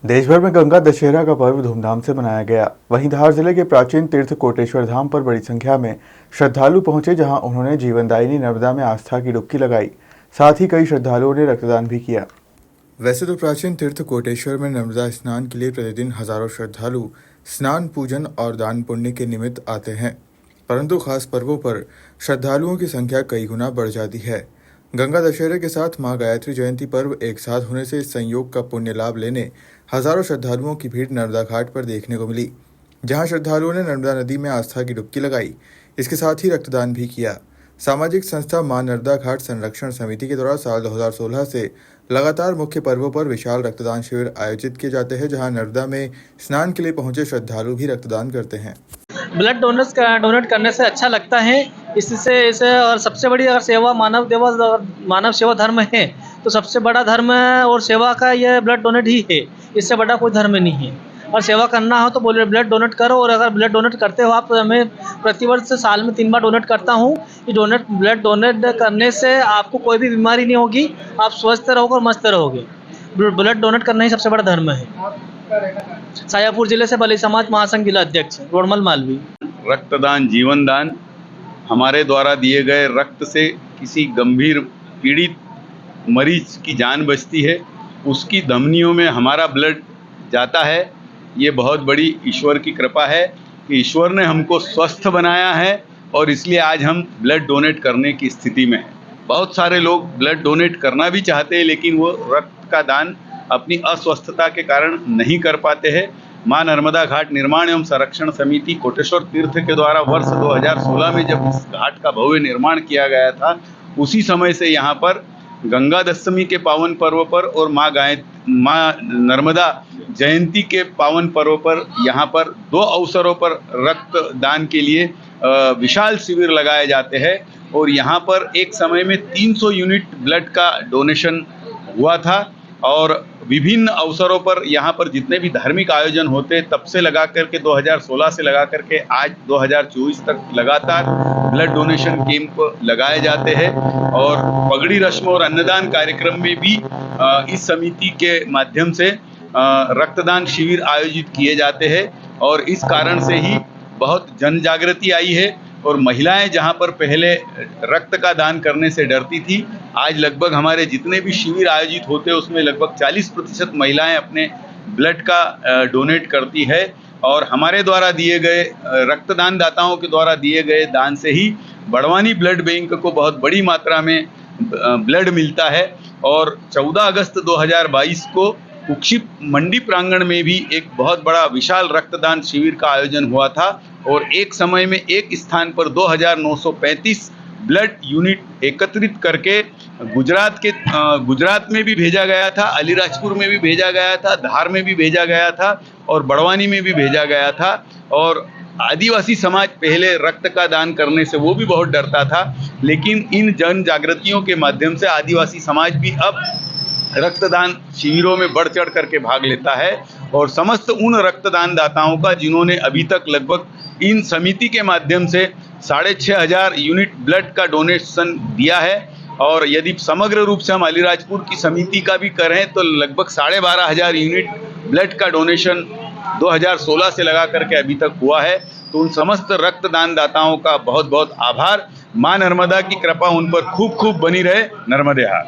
देश भर में गंगा दशहरा का पर्व धूमधाम से मनाया गया। वहीं धार जिले के प्राचीन तीर्थ कोटेश्वर धाम पर बड़ी संख्या में श्रद्धालु पहुंचे, जहां उन्होंने जीवनदायिनी नर्मदा में आस्था की डुबकी लगाई। साथ ही कई श्रद्धालुओं ने रक्तदान भी किया। वैसे तो प्राचीन तीर्थ कोटेश्वर में नर्मदा स्नान के लिए प्रतिदिन हजारों श्रद्धालु स्नान, पूजन और दान पुण्य के निमित्त आते हैं, परंतु खास पर्वों पर श्रद्धालुओं की संख्या कई गुना बढ़ जाती है। गंगा दशहरे के साथ मां गायत्री जयंती पर्व एक साथ होने से इस संयोग का पुण्य लाभ लेने हजारों श्रद्धालुओं की भीड़ नर्मदा घाट पर देखने को मिली, जहां श्रद्धालुओं ने नर्मदा नदी में आस्था की डुबकी लगाई। इसके साथ ही रक्तदान भी किया। सामाजिक संस्था मां नर्मदा घाट संरक्षण समिति के द्वारा साल 2016 से लगातार मुख्य पर्वों पर विशाल रक्तदान शिविर आयोजित किए जाते हैं, जहां नर्मदा में स्नान के लिए पहुंचे श्रद्धालु भी रक्तदान करते हैं। ब्लड डोनेट करने से अच्छा लगता है। इससे इसे और सबसे बड़ी अगर सेवा मानव सेवा धर्म है तो सबसे बड़ा धर्म और सेवा का ये ब्लड डोनेट ही है। इससे बड़ा कोई धर्म नहीं है। और सेवा करना हो तो बोले ब्लड डोनेट करो। और अगर ब्लड डोनेट करते हो आप, तो मैं प्रतिवर्ष साल में 3 बार डोनेट करता हूँ। ये ब्लड डोनेट करने से आपको कोई भी बीमारी नहीं होगी, आप स्वस्थ रहोगे और मस्त रहोगे। ब्लड डोनेट करना ही सबसे बड़ा धर्म है। सायापुर जिले से बलि समाज महासंघ जिला अध्यक्ष रोडमल मालवी। रक्तदान जीवन दान। हमारे द्वारा दिए गए रक्त से किसी गंभीर पीड़ित मरीज की जान बचती है, उसकी धमनियों में हमारा ब्लड जाता है। ये बहुत बड़ी ईश्वर की कृपा है कि ईश्वर ने हमको स्वस्थ बनाया है और इसलिए आज हम ब्लड डोनेट करने की स्थिति में हैं। बहुत सारे लोग ब्लड डोनेट करना भी चाहते हैं, लेकिन वो रक्त का दान अपनी अस्वस्थता के कारण नहीं कर पाते हैं। मां नर्मदा घाट निर्माण एवं संरक्षण समिति कोटेश्वर तीर्थ के द्वारा वर्ष 2016 में जब इस घाट का भव्य निर्माण किया गया था, उसी समय से यहाँ पर गंगा दशमी के पावन पर्व पर और मां नर्मदा जयंती के पावन पर्व पर यहाँ पर 2 अवसरों पर रक्तदान के लिए विशाल शिविर लगाए जाते हैं। और यहाँ पर एक समय में 300 यूनिट ब्लड का डोनेशन हुआ था। और विभिन्न अवसरों पर यहाँ पर जितने भी धार्मिक आयोजन होते, तब से लगा करके 2016 से लगा करके आज 2024 तक लगातार ब्लड डोनेशन कैंप लगाए जाते हैं। और पगड़ी रस्म और अन्नदान कार्यक्रम में भी इस समिति के माध्यम से रक्तदान शिविर आयोजित किए जाते हैं। और इस कारण से ही बहुत जन जागृति आई है। और महिलाएं जहां पर पहले रक्त का दान करने से डरती थी, आज लगभग हमारे जितने भी शिविर आयोजित होते हैं उसमें लगभग 40% महिलाएं अपने ब्लड का डोनेट करती है। और हमारे द्वारा दिए गए रक्तदान दाताओं के द्वारा दिए गए दान से ही बड़वानी ब्लड बैंक को बहुत बड़ी मात्रा में ब्लड मिलता है। और 14 अगस्त 2022 को उक्षिप मंडी प्रांगण में भी एक बहुत बड़ा विशाल रक्तदान शिविर का आयोजन हुआ था। और एक समय में एक स्थान पर 2935 ब्लड यूनिट एकत्रित करके गुजरात में भी भेजा गया था, अलीराजपुर में भी भेजा गया था, धार में भी भेजा गया था और बड़वानी में भी भेजा गया था। और आदिवासी समाज पहले रक्त का दान करने से वो भी बहुत डरता था, लेकिन इन जन जागृतियों के माध्यम से आदिवासी समाज भी अब रक्तदान शिविरों में बढ़ चढ़ करके भाग लेता है। और समस्त उन रक्तदान दाताओं का जिन्होंने अभी तक लगभग इन समिति के माध्यम से 6500 यूनिट ब्लड का डोनेशन दिया है। और यदि समग्र रूप से हम अलीराजपुर की समिति का भी करें तो लगभग 12500 यूनिट ब्लड का डोनेशन 2016 से लगा करके अभी तक हुआ है। तो उन समस्त रक्तदान दाताओं का बहुत बहुत आभार। मां नर्मदा की कृपा उन पर खूब खूब बनी रहे। नर्मदे हार।